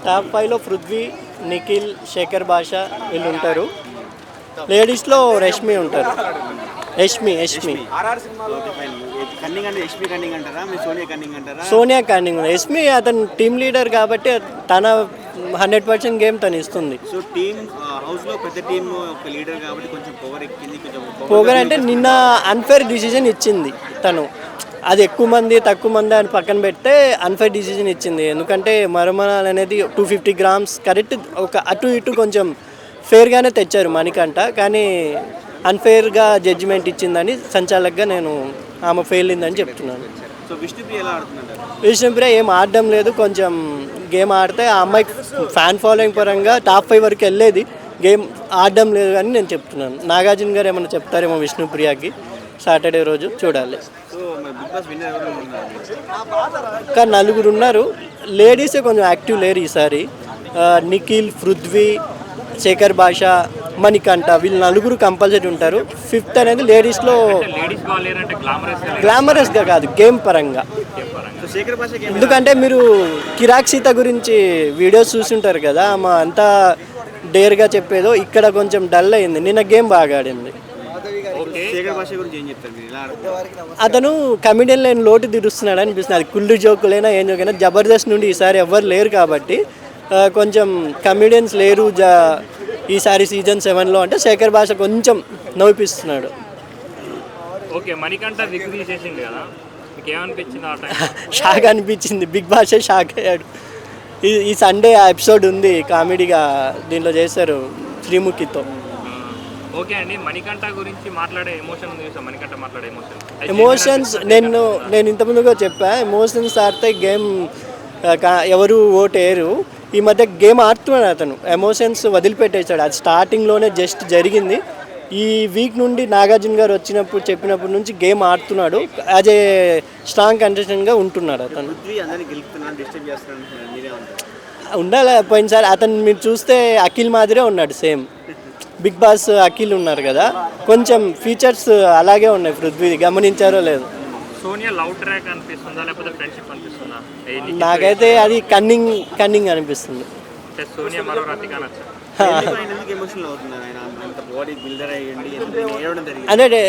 Top 5లో Prithvi, Nikhil, Shekhar భాష వీళ్ళు ఉంటారు. లేడీస్లో రష్మి ఉంటారు. యష్మి సోనియా కన్నింగ్. యష్మి అతను టీమ్ లీడర్ కాబట్టి తన 100% గేమ్ తను ఇస్తుంది. సో టీమ్ హౌస్లో పెద్ద టీమ్ ఒక లీడర్ కాబట్టి కొంచెం పవర్ ఎక్కింది. పొగర్ అంటే నిన్న అన్ఫేర్ డిసిజన్ ఇచ్చింది తను. అది ఎక్కువ మంది తక్కువ మంది అని పక్కన పెడితే అన్ఫేర్ డిసిజన్ ఇచ్చింది. ఎందుకంటే మరమనాలు అనేది 250 grams కరెక్ట్, ఒక అటు ఇటు కొంచెం ఫేర్గానే తెచ్చారు మణికంఠ, కానీ అన్ఫేర్గా జడ్జిమెంట్ ఇచ్చిందని సంచాలకుగా నేను ఆమె ఫెయిల్ అయిందని చెప్తున్నాను. సో విష్ణుప్రియ ఏం ఆడడం లేదు, కొంచెం గేమ్ ఆడితే ఆ అమ్మాయికి ఫ్యాన్ ఫాలోయింగ్ పరంగా టాప్ 5 వరకు వెళ్ళేది, గేమ్ ఆడడం లేదు అని నేను చెప్తున్నాను. నాగార్జున గారు ఏమైనా చెప్తారేమో విష్ణుప్రియకి సాటర్డే రోజు చూడాలి. ఇంకా 4 ఉన్నారు. లేడీసే కొంచెం యాక్టివ్ లేరు ఈసారి. నిఖిల్, పృథ్వీ, శేఖర్ భాష, మణికంఠ వీళ్ళు 4 కంపల్సరీ ఉంటారు. 5th అనేది లేడీస్లో గ్లామరస్గా కాదు, గేమ్ పరంగా. ఎందుకంటే మీరు కిరాక్ సీత గురించి వీడియోస్ చూసుంటారు కదా, ఆమె అంతా డేర్గా చెప్పేదో, ఇక్కడ కొంచెం డల్ అయింది. నిన్న గేమ్ బాగా ఆడింది. అతను కమెడియన్ లైన్ లోటు తీరుస్తున్నాడు అనిపిస్తుంది. అది కుళ్ళు జోకులైనా ఏం జోకైనా జబర్దస్త్ నుండి ఈసారి ఎవ్వరు లేరు కాబట్టి కొంచెం కమెడియన్స్ లేరు ఈసారి సీజన్ 7లో అంటే శేఖర్ భాష కొంచెం నవ్విపిస్తున్నాడు. షాక్ అనిపించింది. బిగ్ బాస్ షాక్ అయ్యాడు. ఈ సండే ఎపిసోడ్ ఉంది కామెడీగా, దీంట్లో చేశారు శ్రీముఖితో. ఓకే అండి, మణికంఠ గురించి మాట్లాడే ఎమోషన్స్ నేను ఇంతకుముందుగా చెప్పా, ఎమోషన్స్ ఆడితే గేమ్ ఎవరు ఓటేరు. ఈ మధ్య గేమ్ ఆడుతున్నాడు అతను, ఎమోషన్స్ వదిలిపెట్టేశాడు. అది స్టార్టింగ్లోనే జస్ట్ జరిగింది. ఈ వీక్ నుండి నాగార్జున గారు చెప్పినప్పటి నుంచి గేమ్ ఆడుతున్నాడు. యాజ్ ఏ స్ట్రాంగ్ కంటెస్టెంట్గా ఉంటున్నాడు అతను. ఉండాలి. పోయినసారి అతను మీరు చూస్తే అఖిల్ మాదిరే ఉన్నాడు, సేమ్. బిగ్ బాస్ అఖిల్ ఉన్నారు కదా, కొంచెం ఫీచర్స్ అలాగే ఉన్నాయి. పృథ్వీ గమనించారో లేదు. సోనియా లవ్ ట్రాక్ అనిపిస్తుందా లేకపోతే ఫ్రెండ్షిప్ అనిపిస్తుందా? నాకైతే అది కన్నింగ్ అనిపిస్తుంది. సోనియా మరో రాతిగా అంటే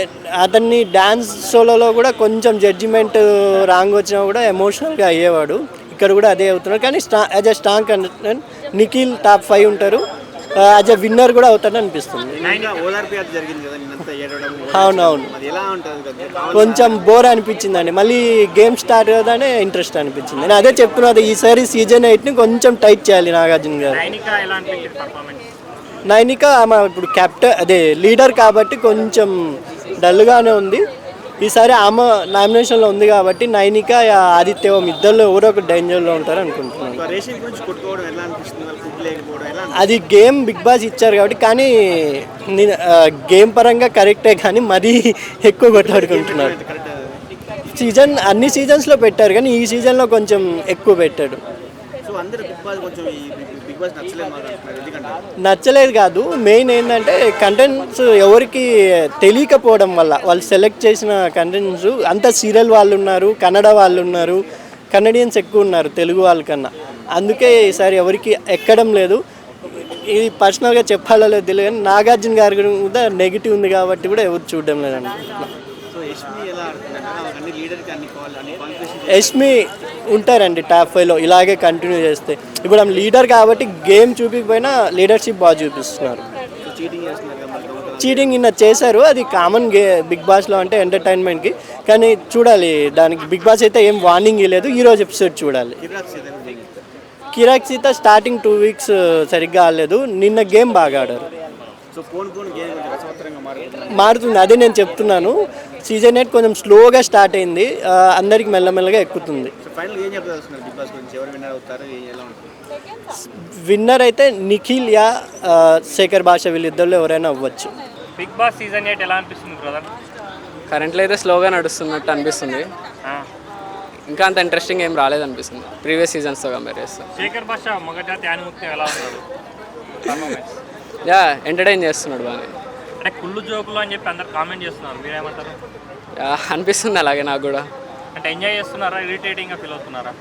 అతన్ని డ్యాన్స్ షోలలో కూడా కొంచెం జడ్జిమెంట్ రాంగ్ వచ్చినా కూడా ఎమోషనల్గా అయ్యేవాడు. ఇక్కడ కూడా అదే అవుతున్నాడు. కానీ as a strong contestant Nikhil top 5 ఉంటారు. యాజ్ ఎ విన్నర్ కూడా అవుతాడని అనిపిస్తుంది. అవునవును, కొంచెం బోర్ అనిపించిందండి. మళ్ళీ గేమ్ స్టార్ట్ అవుతానే ఇంట్రెస్ట్ అనిపించింది. నేను అదే చెప్తున్నా, ఈసారి సీజన్ 8ని కొంచెం టైట్ చేయాలి నాగార్జున గారు. నైనిక ఆమె ఇప్పుడు కెప్టెన్ అదే లీడర్ కాబట్టి కొంచెం డల్గానే ఉంది. ఈసారి ఆమె నామినేషన్లో ఉంది కాబట్టి నైనిక ఆదిత్య ఇద్దరు ఎవరో ఒక డేంజర్లో ఉంటారు అనుకుంటున్నాను. అది గేమ్ బిగ్ బాస్ ఇచ్చారు కాబట్టి, కానీ గేమ్ పరంగా కరెక్టే, కానీ మరీ ఎక్కువ కొట్లాడుకుంటున్నారు. అన్ని సీజన్స్లో పెట్టారు కానీ ఈ సీజన్లో కొంచెం ఎక్కువ పెట్టాడు. నచ్చలేదు కాదు, మెయిన్ ఏంటంటే కంటెంట్స్ ఎవరికి తెలియకపోవడం వల్ల. వాళ్ళు సెలెక్ట్ చేసిన కంటెంట్స్ అంతా సీరియల్ వాళ్ళు ఉన్నారు, కన్నడ వాళ్ళు ఉన్నారు, కన్నడియన్స్ ఎక్కువ ఉన్నారు తెలుగు వాళ్ళకన్నా. అందుకే ఈసారి ఎవరికి ఎక్కడం లేదు. ఇది పర్సనల్గా చెప్పాలో లేదు తెలియదు, కానీ నాగార్జున గారి కూడా నెగిటివ్ ఉంది కాబట్టి కూడా ఎవరు చూడడం లేదండి. యష్మి ఉంటారండి టాప్ 5లో ఇలాగే కంటిన్యూ చేస్తే. ఇప్పుడు ఆమె లీడర్ కాబట్టి గేమ్ చూపించకపోయినా లీడర్షిప్ బాగా చూపిస్తున్నారు. చీటింగ్ నిన్న చేశారు, అది కామన్ బిగ్ బాస్లో అంటే ఎంటర్టైన్మెంట్కి. కానీ చూడాలి, దానికి బిగ్ బాస్ అయితే ఏం వార్నింగ్ ఇవ్వలేదు. ఈరోజు ఎపిసోడ్ చూడాలి. కిరాక్ సీత స్టార్టింగ్ 2 weeks సరిగ్గా ఆడలేదు. నిన్న గేమ్ బాగా ఆడారు. మారుతుంది, అదే నేను చెప్తున్నాను. సీజన్ 8 కొంచెం స్లోగా స్టార్ట్ అయింది, అందరికి మెల్లమెల్లగా ఎక్కుతుంది. విన్నర్ అయితే నిఖిల్ యా శేఖర్ భాష వీళ్ళిద్దరిలో ఎవరైనా అవ్వచ్చు. బిగ్ బాస్ సీజన్ 8 ఎలా అనిపిస్తుంది బ్రదర్? కరెంట్లో అయితే స్లోగా నడుస్తున్నట్టు అనిపిస్తుంది. ఇంకా అంత ఇంట్రెస్టింగ్ ఏం రాలేదనిపిస్తుంది ప్రీవియస్ సీజన్స్తో కంపేర్ చేస్తాం. శేఖర్ భాష మొగజాతి ఆనిముత్యం ఎలా ఉన్నాడు? ఎంటర్టైన్ చేస్తున్నాడు బాగా. అంటే కుళ్ళు జోకులు అని చెప్పి అందరు కామెంట్ చేస్తున్నారు, మీరేమంటారు? అనిపిస్తుంది అలాగే నాకు కూడా. అంటే ఎంజాయ్ చేస్తున్నారా, ఇరిటేటింగ్గా ఫీల్ అవుతున్నారా?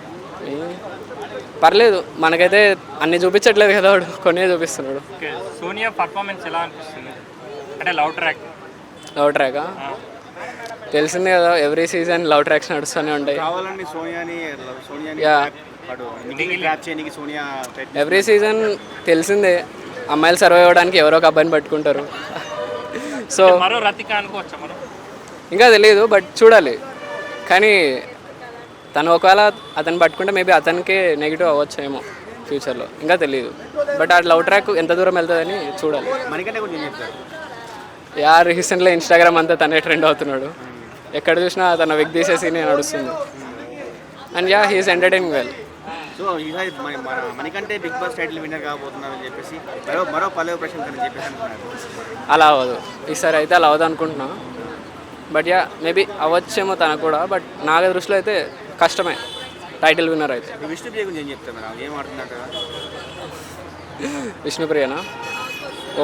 పర్లేదు, మనకైతే అన్ని చూపించట్లేదు కదా వాడు, కొన్ని చూపిస్తున్నాడు. ఓకే, సోనియా పర్ఫార్మెన్స్ ఎలా అనిపిస్తుంది అంటే లవ్ ట్రాక్? లవ్ ట్రాకా తెలిసిందే కదా, ఎవ్రీ సీజన్ లవ్ ట్రాక్స్ నడుస్తూనే ఉంటాయి. కావాలని సోనియాని యా, ట్రాప్ చేయడానికి సోనియా ఎవ్రీ సీజన్ తెలిసిందే, అమ్మాయిలు సర్వైవ్ అవ్వడానికి ఎవరో ఒక అబ్బాయిని పట్టుకుంటారు. సో మరో రతిక అనుకోవచ్చా మనం? ఇంకా తెలియదు, బట్ చూడాలి. కానీ తను ఒకవేళ అతను పట్టుకుంటే మేబీ అతనికి నెగిటివ్ అవ్వచ్చేమో ఫ్యూచర్లో, ఇంకా తెలియదు. బట్ ఆ లవ్ ట్రాక్ ఎంత దూరం వెళ్తుందని చూడాలి. మనకంటే కొంచెం చెప్తారు. యా, రీసెంట్గా ఇన్స్టాగ్రామ్ అంతా తనే ట్రెండ్ అవుతున్నాడు, ఎక్కడ చూసినా తన విగ్ తీసేసి నేను నడుస్తుంది. And yeah, he's entertaining well. So ఈసారి మనకంటే బిగ్ బాస్ టైటిల్ విన్నర్ కాబోతున్నారని చెప్పేసి మరో పల్లవి ప్రశాంత్ అని చెప్పేసి అంటున్నారు. అలా అవ్వదు, ఈసారి అయితే అలా అవ్వదు అనుకుంటున్నా. బట్ యా, మేబీ అవ్వచ్చేమో తనకు కూడా, బట్ నా దృష్టిలో అయితే కష్టమే టైటిల్ విన్నర్ అయితే. విష్ణుప్రియ గురించి ఏం చెప్తారు మేడం, ఏం ఆడుతున్నట్టు కదా? విష్ణుప్రియనా?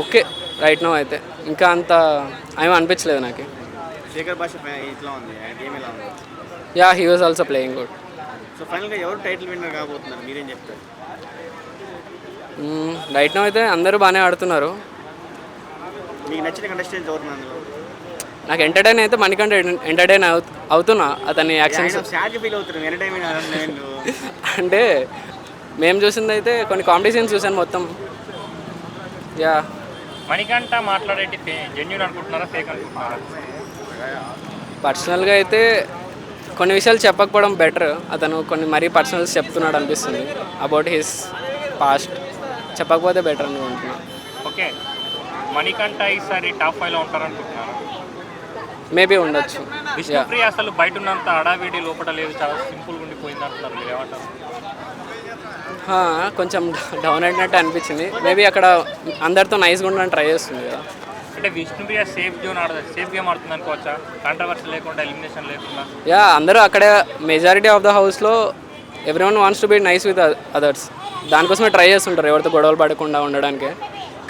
ఓకే, రైట్ నో అయితే ఇంకా అంత ఏమీ అనిపించలేదు నాకు. శేఖర్ భాష ఇట్లా ఉంది, ఆయన గేమ్ ఎలా ఉంది? Yeah, he was also playing good. So ఫైనల్గా ఎవరు టైటిల్ విన్నర్ కాబోతున్నారు, మీరేం చెప్తారు? రైట్ నో అయితే అందరూ బాగానే ఆడుతున్నారు. మీకు నచ్చిన కంటెస్టెంట్ ఎవరు అందులో? నాకు ఎంటర్టైన్ అయితే మనకంటే ఎంటర్టైన్ అవుతున్నా అతని యాక్షన్స్. సాడ్ ఫీల్ అవుతారు ఎంటర్టైన్మెంట్ అంటే మేము చూసింది అయితే కొన్ని కామెడీ సీన్స్ చూసాను మొత్తం. యా, మణికంఠ మాట్లాడేటి జెన్యూన్ అనుకుంటున్నారా, ఫేక్ అనుకుంటున్నారా? పర్సనల్గా అయితే కొన్ని విషయాలు చెప్పకపోవడం బెటర్. అతను కొన్ని మరీ పర్సనల్స్ చెప్తున్నాడు అనిపిస్తుంది అబౌట్ హిస్ పాస్ట్, చెప్పకపోతే బెటర్ అనుకుంటున్నాను. ఓకే, మణికంఠ ఈసారి టాప్ 5లో ఉంటారనుకుంటున్నారా? మేబీ ఉండొచ్చు. విష్ణుప్రియ అసలు బయట ఉన్నంత హడావిడి లోపల లేదు, చాలా సింపుల్గా ఉండిపోయింది అంటున్నారు, మీరు ఏమంటారు? కొంచెం డౌన్ అయినట్టు అనిపించింది. మేబీ అక్కడ అందరితో నైస్గా ఉండడానికి ట్రై చేస్తుంది కదా. అంటే విష్ణుప్రియ సేఫ్ గేమ్ ఆడుతుంది అనుకోవచ్చా, కాంట్రవర్సీ లేకుండా, ఎలిమినేషన్ లేకుండా? యా, అందరూ అక్కడే మెజారిటీ ఆఫ్ ద హౌస్లో every one wants to be nice with others, దానికోసమే ట్రై చేస్తుంటారు ఎవరితో గొడవలు పడకుండా ఉండడానికి.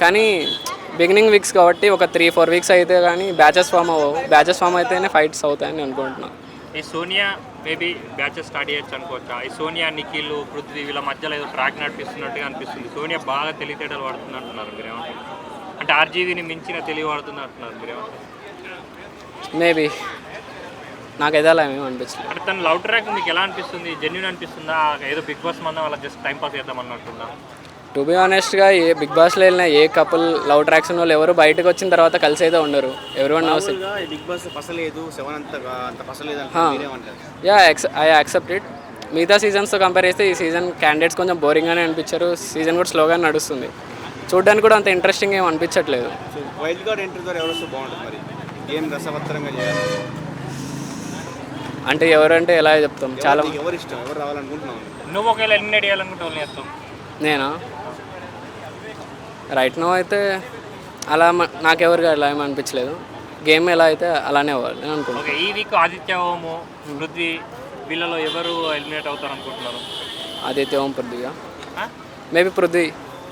కానీ బిగినింగ్ వీక్స్ కాబట్టి ఒక 3-4 వీక్స్ అయితే కానీ బ్యాచెస్ ఫామ్ అయితేనే ఫైట్స్ అవుతాయని అనుకుంటున్నాను. ఈ సోనియా మేబీ బ్యాచెస్ స్టార్ట్ చేయొచ్చు అనుకోవచ్చా? ఈ సోనియా, నిఖిల్, పృథ్వీ వీళ్ళ మధ్యలో ఏదో ట్రాక్ నడిపిస్తున్నట్టుగా అనిపిస్తుంది. సోనియా బాగా తెలివితేటలు వాడుతుంది అంటున్నారు, మీరేమంటారు? అంటే ఆర్జీవీని మించిన తెలివి వాడుతుంది అంటున్నారు, మీరేమంటారు? మేబీ నాకైతే అలా ఏమీ అనిపించలేదు. అంటే తన లవ్ ట్రాక్ మీకు ఎలా అనిపిస్తుంది? జెన్యూన్ అనిపిస్తుందా, ఏదో బిగ్ బాస్ మందా వాళ్ళ జస్ట్ టైం పాస్ చేద్దాం అన్నట్టుందా? టు బీ ఆనెస్ట్గా ఏ బిగ్ బాస్లో వెళ్ళిన ఏ కపుల్ లవ్ ట్రాక్స్ ఉన్న వాళ్ళు ఎవరు బయటకు వచ్చిన తర్వాత కలిసి అయితే ఉండరు. Everyone knows it. Bigg Boss పసలేదు, 7 అంత పసలేదు అంటారు. Yeah, I accept it. మిగతా సీజన్స్తో కంపేర్ చేస్తే ఈ సీజన్ క్యాండిడేట్స్ కొంచెం బోరింగ్గానే అనిపించారు. సీజన్ కూడా స్లోగా నడుస్తుంది, చూడడానికి కూడా అంత ఇంట్రెస్టింగ్ ఏమి అనిపించట్లేదు. సో వైల్డ్ కార్డ్ ఎంట్రీ ద్వారా ఎవరు వస్తే బాగుంటుంది మరి, గేమ్ రసవత్తరంగా చేయాలి అంటే ఎవరంటే ఎలా చెప్తాం, చాలా ఎవరు ఇష్టం, ఎవరు రావాలనుకుంటున్నావు? నువ్వు ఒకవేళ ఎలిమినేట్ చేయాలనుకుంటే వాళ్ళని చేస్తాం. నేనా? రైట్ నో అయితే అలా నాకెవరికి అలా ఏమి అనిపించలేదు. గేమ్ ఎలా అయితే అలానే అవ్వాలి నేను అనుకుంటున్నాను. ఓకే, ఈ వీక్ ఆదిత్య ఓము, పృథ్వీ వీళ్ళలో ఎవరు ఎలిమినేట్ అవుతారు అనుకుంటున్నారు? ఆదిత్య ఓం, పృథ్వీగా మేబీ పృథ్వీ.